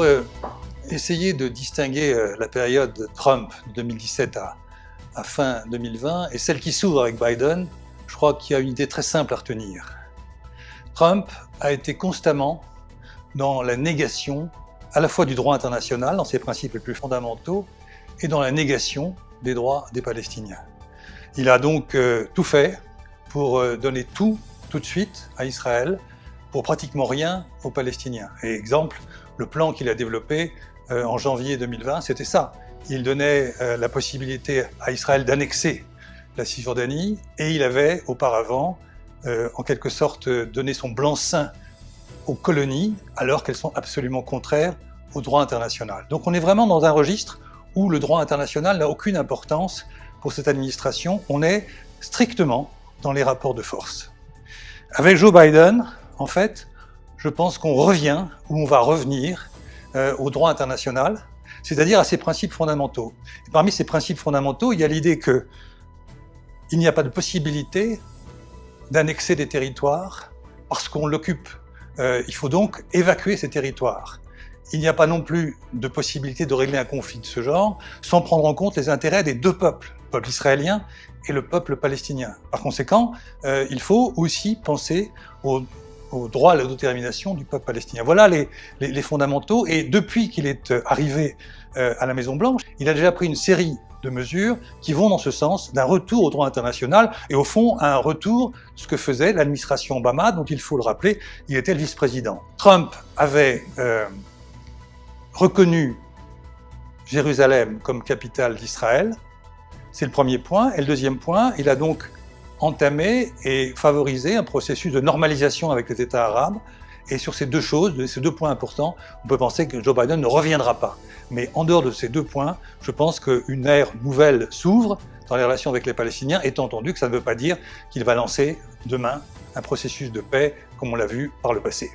Pour essayer de distinguer la période Trump de 2017 à fin 2020 et celle qui s'ouvre avec Biden, je crois qu'il y a une idée très simple à retenir. Trump a été constamment dans la négation à la fois du droit international, dans ses principes les plus fondamentaux, et dans la négation des droits des Palestiniens. Il a donc tout fait pour donner tout de suite à Israël, pour pratiquement rien aux Palestiniens. Et exemple, le plan qu'il a développé en janvier 2020, c'était ça. Il donnait la possibilité à Israël d'annexer la Cisjordanie, et il avait auparavant, en quelque sorte, donné son blanc-seing aux colonies, alors qu'elles sont absolument contraires au droit international. Donc on est vraiment dans un registre où le droit international n'a aucune importance pour cette administration. On est strictement dans les rapports de force. Avec Joe Biden, en fait, je pense qu'on revient, ou on va revenir, au droit international, c'est-à-dire à ses principes fondamentaux. Et parmi ces principes fondamentaux, il y a l'idée qu'il n'y a pas de possibilité d'annexer des territoires parce qu'on l'occupe. Il faut donc évacuer ces territoires. Il n'y a pas non plus de possibilité de régler un conflit de ce genre sans prendre en compte les intérêts des deux peuples, le peuple israélien et le peuple palestinien. Par conséquent, il faut aussi penser au droit à l'autodétermination du peuple palestinien. Voilà les fondamentaux, et depuis qu'il est arrivé à la Maison-Blanche, il a déjà pris une série de mesures qui vont dans ce sens d'un retour au droit international et au fond un retour de ce que faisait l'administration Obama, dont il faut le rappeler, il était le vice-président. Trump avait reconnu Jérusalem comme capitale d'Israël, c'est le premier point. Et le deuxième point, il a donc entamé et favorisé un processus de normalisation avec les États arabes. Et sur ces deux choses, ces deux points importants, on peut penser que Joe Biden ne reviendra pas. Mais en dehors de ces deux points, je pense qu'une ère nouvelle s'ouvre dans les relations avec les Palestiniens, étant entendu que ça ne veut pas dire qu'il va lancer demain un processus de paix comme on l'a vu par le passé.